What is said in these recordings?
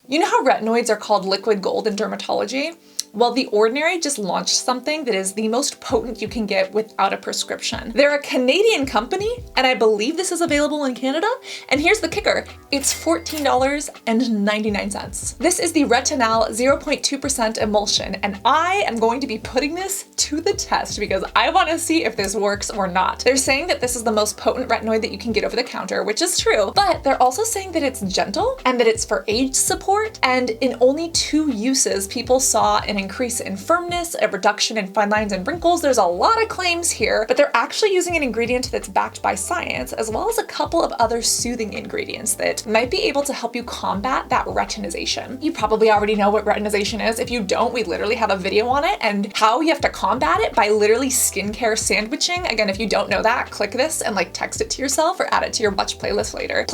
You know how retinoids are called liquid gold in dermatology? Well, The Ordinary just launched something that is the most potent you can get without a prescription. They're a Canadian company, and I believe this is available in Canada. And here's the kicker, it's $14.99. This is the Retinal 0.2% emulsion, and I am going to be putting this to the test because I want to see if this works or not. They're saying that this is the most potent retinoid that you can get over the counter, which is true, but they're also saying that it's gentle and that it's for age support, and in only 2 uses, people saw an increase in firmness, a reduction in fine lines and wrinkles. There's a lot of claims here, but they're actually using an ingredient that's backed by science, as well as a couple of other soothing ingredients that might be able to help you combat that retinization. You probably already know what retinization is. If you don't, we literally have a video on it and how you have to combat it by literally skincare sandwiching. Again, if you don't know that, click this and like text it to yourself or add it to your watch playlist later.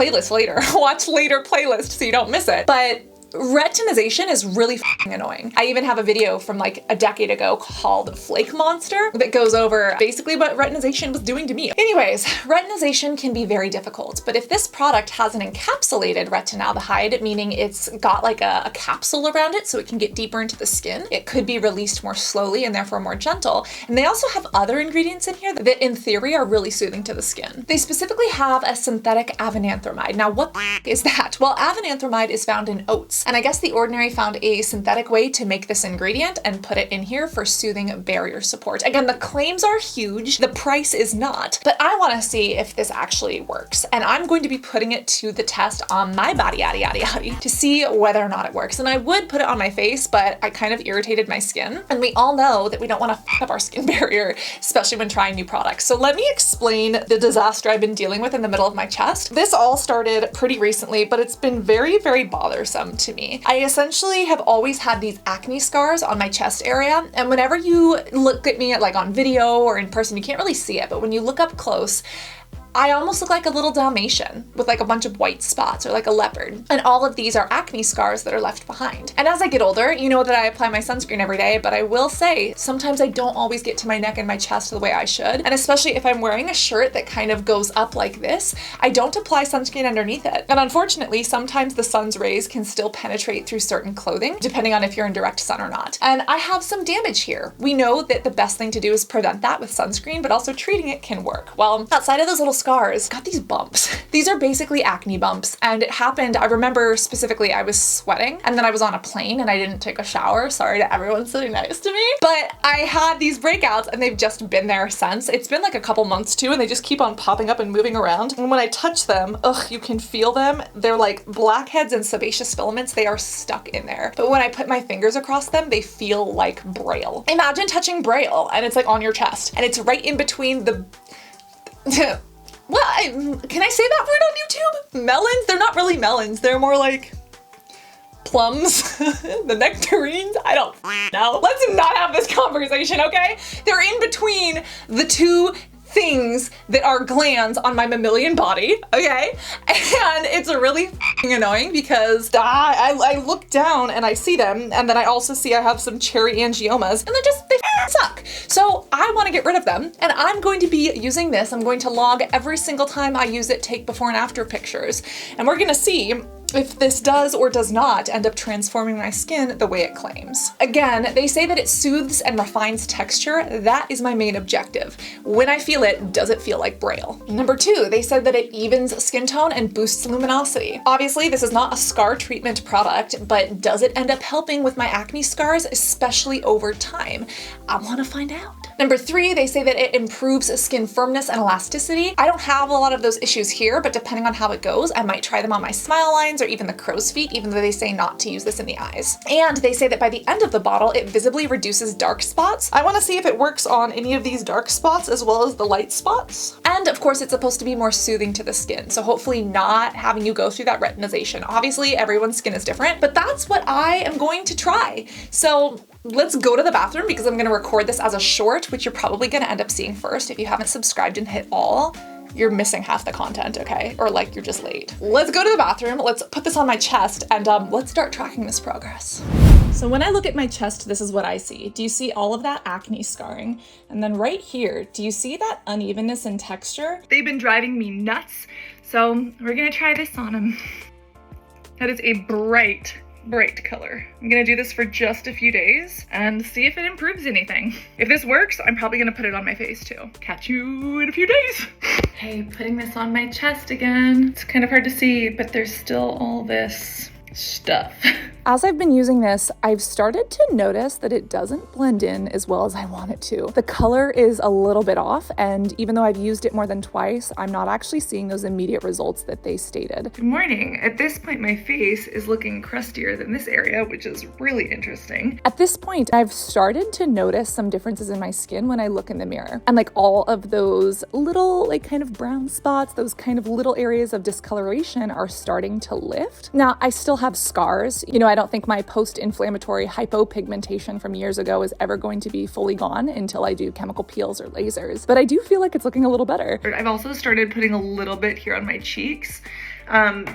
Watch later playlist so you don't miss it. But retinization is really f***ing annoying. I even have a video from like a decade ago called Flake Monster that goes over basically what retinization was doing to me. Anyways, retinization can be very difficult, but if this product has an encapsulated retinaldehyde, meaning it's got like a capsule around it so it can get deeper into the skin, it could be released more slowly and therefore more gentle. And they also have other ingredients in here that in theory are really soothing to the skin. They specifically have a synthetic avenanthromide. Now what is that? Well, avenanthromide is found in oats. And I guess The Ordinary found a synthetic way to make this ingredient and put it in here for soothing barrier support. Again, the claims are huge, the price is not, but I want to see if this actually works. And I'm going to be putting it to the test on my body to see whether or not it works. And I would put it on my face, but I kind of irritated my skin. And we all know that we don't want to f up our skin barrier, especially when trying new products. So let me explain the disaster I've been dealing with in the middle of my chest. This all started pretty recently, but it's been very, very bothersome to me. I essentially have always had these acne scars on my chest area, and whenever you look at me like on video or in person, you can't really see it, but when you look up close, I almost look like a little Dalmatian with like a bunch of white spots or like a leopard. And all of these are acne scars that are left behind. And as I get older, you know that I apply my sunscreen every day, but I will say sometimes I don't always get to my neck and my chest the way I should. And especially if I'm wearing a shirt that kind of goes up like this, I don't apply sunscreen underneath it. And unfortunately, sometimes the sun's rays can still penetrate through certain clothing, depending on if you're in direct sun or not. And I have some damage here. We know that the best thing to do is prevent that with sunscreen, but also treating it can work. Well, outside of those little scars, got these bumps. These are basically acne bumps, and it happened, I remember specifically I was sweating and then I was on a plane and I didn't take a shower. Sorry to everyone sitting next to me, but I had these breakouts and they've just been there since. It's been like a couple months too, and they just keep on popping up and moving around. And when I touch them, ugh, you can feel them. They're like blackheads and sebaceous filaments. They are stuck in there. But when I put my fingers across them, they feel like braille. Imagine touching braille and it's like on your chest and it's right in between the well, can I say that word on YouTube? Melons? They're not really melons. They're more like plums, the nectarines. I don't know. Let's not have this conversation, okay? They're in between the two things that are glands on my mammalian body, okay? And it's really annoying because I look down and I see them, and then I also see I have some cherry angiomas, and they suck. So I want to get rid of them, and I'm going to be using this. I'm going to log every single time I use it, take before and after pictures, and we're gonna see if this does or does not end up transforming my skin the way it claims. Again, they say that it soothes and refines texture. That is my main objective. When I feel it, does it feel like braille? Number 2, they said that it evens skin tone and boosts luminosity. Obviously, this is not a scar treatment product, but does it end up helping with my acne scars, especially over time? I want to find out. Number 3, they say that it improves skin firmness and elasticity. I don't have a lot of those issues here, but depending on how it goes, I might try them on my smile lines or even the crow's feet, even though they say not to use this in the eyes. And they say that by the end of the bottle, it visibly reduces dark spots. I want to see if it works on any of these dark spots as well as the light spots. And of course, it's supposed to be more soothing to the skin, so hopefully not having you go through that retinization. Obviously, everyone's skin is different, but that's what I am going to try. So let's go to the bathroom because I'm going to record this as a short, which you're probably going to end up seeing first. If you haven't subscribed and hit all, you're missing half the content, okay? Or like you're just late. Let's go to the bathroom, let's put this on my chest, and let's start tracking this progress. So when I look at my chest, this is what I see. Do you see all of that acne scarring? And then right here, do you see that unevenness in texture? They've been driving me nuts, so we're gonna try this on them. That is a bright bright color. I'm gonna do this for just a few days and see if it improves anything. If this works, I'm probably gonna put it on my face too. Catch you in a few days. Okay, putting this on my chest again. It's kind of hard to see, but there's still all this stuff. As I've been using this, I've started to notice that it doesn't blend in as well as I want it to. The color is a little bit off, and even though I've used it more than twice, I'm not actually seeing those immediate results that they stated. Good morning. At this point, my face is looking crustier than this area, which is really interesting. At this point, I've started to notice some differences in my skin when I look in the mirror. And like all of those little like kind of brown spots, those kind of little areas of discoloration are starting to lift. Now, I still have scars. You know, I don't think my post-inflammatory hypopigmentation from years ago is ever going to be fully gone until I do chemical peels or lasers, but I do feel like it's looking a little better. I've also started putting a little bit here on my cheeks,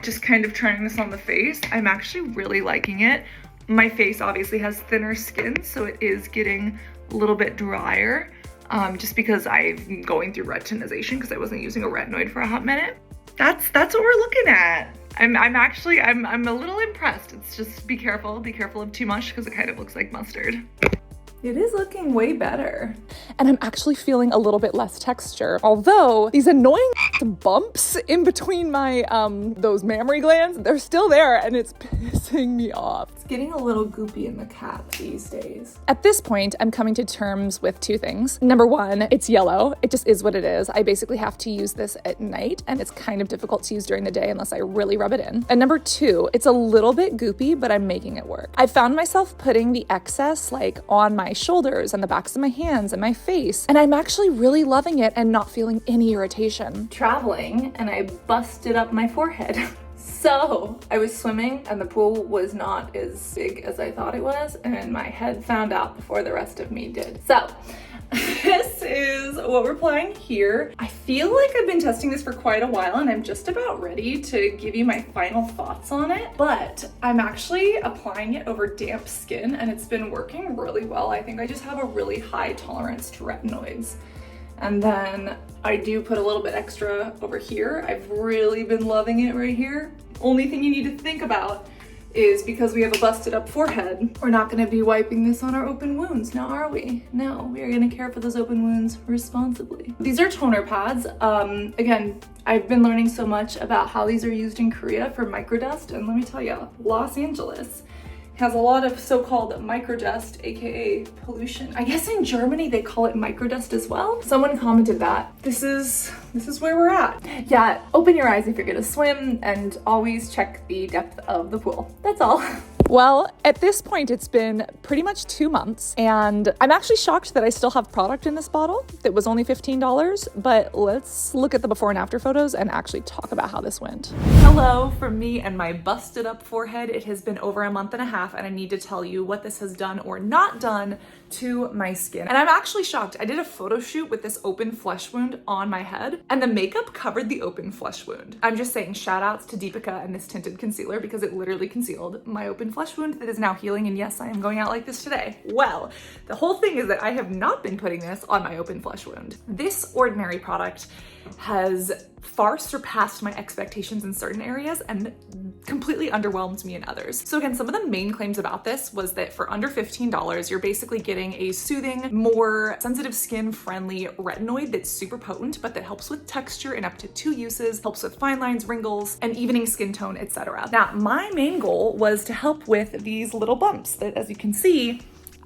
just kind of trying this on the face. I'm actually really liking it. My face obviously has thinner skin, so it is getting a little bit drier, just because I'm going through retinization because I wasn't using a retinoid for a hot minute. That's what we're looking at. I'm a little impressed. It's just be careful of too much because it kind of looks like mustard. It is looking way better. And I'm actually feeling a little bit less texture. Although these annoying bumps in between my, those mammary glands, they're still there and it's pissing me off. It's getting a little goopy in the cap these days. At this point, I'm coming to terms with two things. Number one, it's yellow. It just is what it is. I basically have to use this at night and it's kind of difficult to use during the day unless I really rub it in. And number two, it's a little bit goopy, but I'm making it work. I found myself putting the excess like on my shoulders and the backs of my hands and my face, and I'm actually really loving it and not feeling any irritation. Traveling and I busted up my forehead. So I was swimming and the pool was not as big as I thought it was, and my head found out before the rest of me did. So this is what we're applying here. I feel like I've been testing this for quite a while and I'm just about ready to give you my final thoughts on it, but I'm actually applying it over damp skin and it's been working really well. I think I just have a really high tolerance to retinoids. And then I do put a little bit extra over here. I've really been loving it right here. Only thing you need to think about is because we have a busted up forehead, we're not gonna be wiping this on our open wounds, now are we? No, we are gonna care for those open wounds responsibly. These are toner pads. Again, I've been learning so much about how these are used in Korea for microdust, and let me tell you, Los Angeles has a lot of so-called microdust, aka pollution. I guess in Germany they call it microdust as well. Someone commented that. This is where we're at. Yeah, open your eyes if you're gonna swim and always check the depth of the pool. That's all. Well, at this point, it's been pretty much 2 months, and I'm actually shocked that I still have product in this bottle that was only $15, but let's look at the before and after photos and actually talk about how this went. Hello from me and my busted up forehead. It has been over a month and a half, and I need to tell you what this has done or not done to my skin. And I'm actually shocked. I did a photo shoot with this open flesh wound on my head, and the makeup covered the open flesh wound. I'm just saying shout outs to Deepika and this tinted concealer because it literally concealed my open flesh wound that is now healing, and yes, I am going out like this today. Well, the whole thing is that I have not been putting this on my open flesh wound. This ordinary product has far surpassed my expectations in certain areas and completely underwhelmed me in others. So again, some of the main claims about this was that for under $15, you're basically getting a soothing, more sensitive skin friendly retinoid that's super potent, but that helps with texture in up to 2 uses, helps with fine lines, wrinkles, and evening skin tone, etc. Now, my main goal was to help with these little bumps that, as you can see,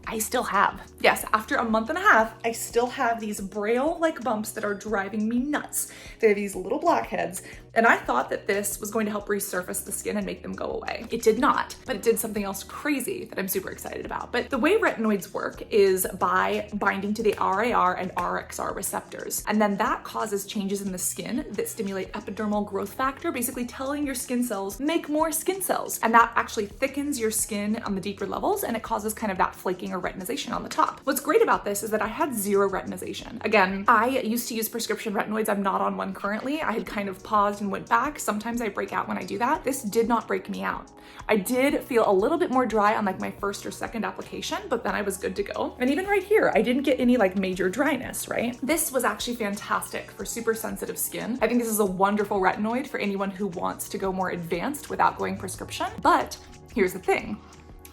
I still have. Yes, after a month and a half, I still have these braille-like bumps that are driving me nuts. They have these little blackheads, and I thought that this was going to help resurface the skin and make them go away. It did not, but it did something else crazy that I'm super excited about. But the way retinoids work is by binding to the RAR and RXR receptors, and then that causes changes in the skin that stimulate epidermal growth factor, basically telling your skin cells, make more skin cells. And that actually thickens your skin on the deeper levels, and it causes kind of that flaking or retinization on the top. What's great about this is that I had 0 retinization. Again, I used to use prescription retinoids. I'm not on one currently. I had kind of paused and went back. Sometimes I break out when I do that. This did not break me out. I did feel a little bit more dry on like my first or second application, but then I was good to go. And even right here, I didn't get any like major dryness, right? This was actually fantastic for super sensitive skin. I think this is a wonderful retinoid for anyone who wants to go more advanced without going prescription, but here's the thing.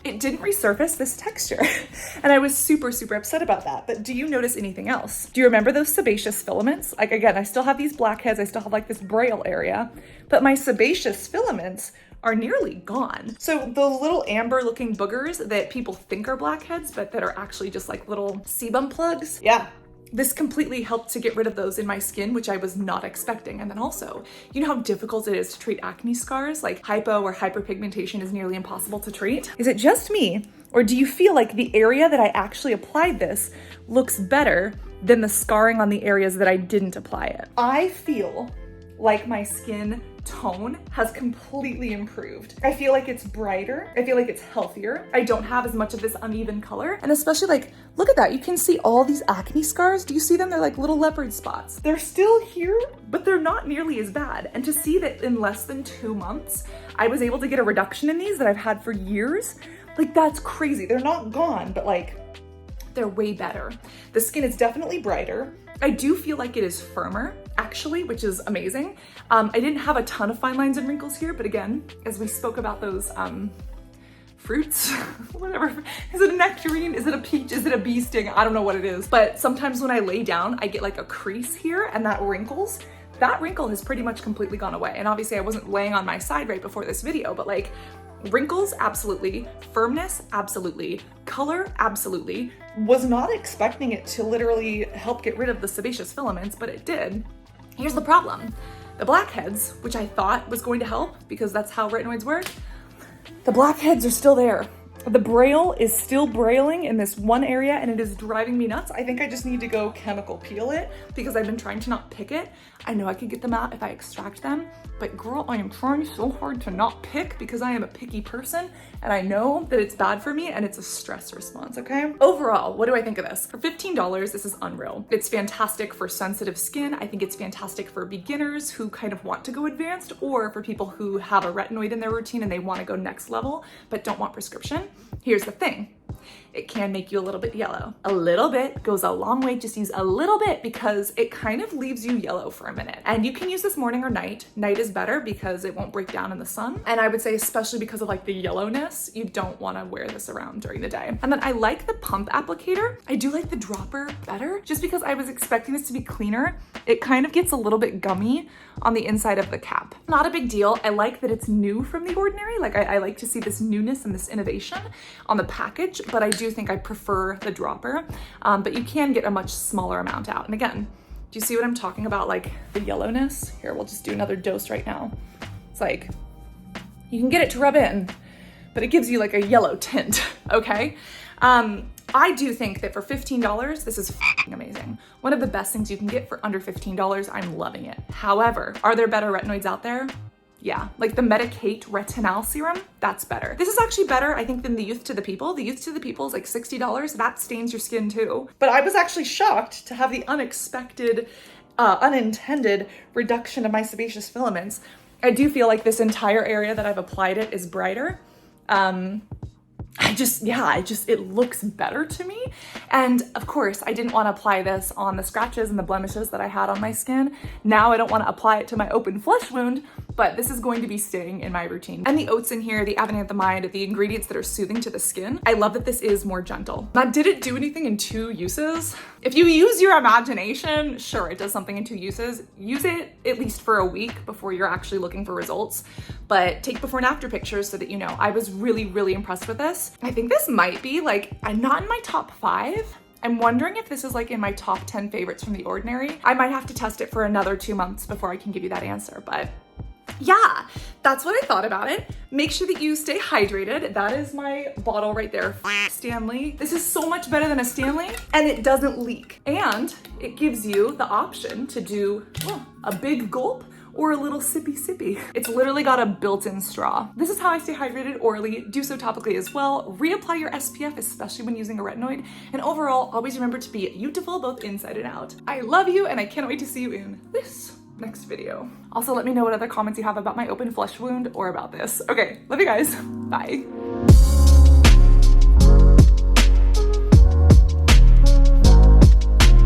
It didn't resurface this texture. And I was super, super upset about that. But do you notice anything else? Do you remember those sebaceous filaments? Like again, I still have these blackheads. I still have like this braille area, but my sebaceous filaments are nearly gone. So the little amber looking boogers that people think are blackheads, but that are actually just like little sebum plugs. Yeah. This completely helped to get rid of those in my skin, which I was not expecting. And then also, you know how difficult it is to treat acne scars? Like hypo or hyperpigmentation is nearly impossible to treat. Is it just me? Or do you feel like the area that I actually applied this looks better than the scarring on the areas that I didn't apply it? I feel like my skin tone has completely improved. I feel like it's brighter. I feel like it's healthier. I don't have as much of this uneven color. And especially like, look at that. You can see all these acne scars. Do you see them? They're like little leopard spots. They're still here, but they're not nearly as bad. And to see that in less than 2 months, I was able to get a reduction in these that I've had for years, like that's crazy. They're not gone, but like they're way better. The skin is definitely brighter. I do feel like it is firmer, actually, which is amazing. I didn't have a ton of fine lines and wrinkles here, but again, as we spoke about those fruits, whatever, is it a nectarine? Is it a peach? Is it a bee sting? I don't know what it is. But sometimes when I lay down, I get like a crease here and that wrinkles. That wrinkle has pretty much completely gone away. And obviously I wasn't laying on my side right before this video, but like wrinkles, absolutely. Firmness, absolutely. Color, absolutely. Was not expecting it to literally help get rid of the sebaceous filaments, but it did. Here's the problem. The blackheads, which I thought was going to help because that's how retinoids work, the blackheads are still there. The braille is still brailing in this one area and it is driving me nuts. I think I just need to go chemical peel it because I've been trying to not pick it. I know I could get them out if I extract them, but girl, I am trying so hard to not pick because I am a picky person and I know that it's bad for me and it's a stress response, okay? Overall, what do I think of this? For $15, this is unreal. It's fantastic for sensitive skin. I think it's fantastic for beginners who kind of want to go advanced or for people who have a retinoid in their routine and they want to go next level but don't want prescription. Here's the thing. It can make you a little bit yellow. A little bit goes a long way. Just use a little bit because it kind of leaves you yellow for a minute. And you can use this morning or night. Night is better because it won't break down in the sun. And I would say especially because of like the yellowness, you don't want to wear this around during the day. And then I like the pump applicator. I do like the dropper better just because I was expecting this to be cleaner. It kind of gets a little bit gummy on the inside of the cap. Not a big deal. I like that it's new from the ordinary. Like I like to see this newness and this innovation on the package, but I do think I prefer the dropper, but you can get a much smaller amount out. And again, do you see what I'm talking about? Like the yellowness? Here, we'll just do another dose right now. It's like, you can get it to rub in, but it gives you like a yellow tint, okay? I do think that for $15, this is f***ing amazing. One of the best things you can get for under $15, I'm loving it. However, are there better retinoids out there? Yeah, like the Medicate Retinal Serum, that's better. This is actually better, I think, than the Youth to the People. The Youth to the People is like $60. That stains your skin too. But I was actually shocked to have the unexpected, unintended reduction of my sebaceous filaments. I do feel like this entire area that I've applied it is brighter. It looks better to me. And of course, I didn't want to apply this on the scratches and the blemishes that I had on my skin. Now I don't want to apply it to my open flesh wound, but this is going to be staying in my routine. And the oats in here, the avenanthamide, the ingredients that are soothing to the skin. I love that this is more gentle. Now, did it do anything in 2 uses? If you use your imagination, sure, it does something in 2 uses. Use it at least for a week before you're actually looking for results, but take before and after pictures so that you know. I was really, really impressed with this. I think this might be like, I'm not in my top 5. I'm wondering if this is like in my top 10 favorites from The Ordinary. I might have to test it for another 2 months before I can give you that answer, but yeah, that's what I thought about it. Make sure that you stay hydrated. That is my bottle right there, Stanley. This is so much better than a Stanley and it doesn't leak. And it gives you the option to do a big gulp or a little sippy sippy. It's literally got a built-in straw. This is how I stay hydrated orally. Do so topically as well. Reapply your SPF, especially when using a retinoid. And overall, always remember to be beautiful both inside and out. I love you and I can't wait to see you in this next video. Also, let me know what other comments you have about my open flesh wound or about this. Okay, love you guys. Bye.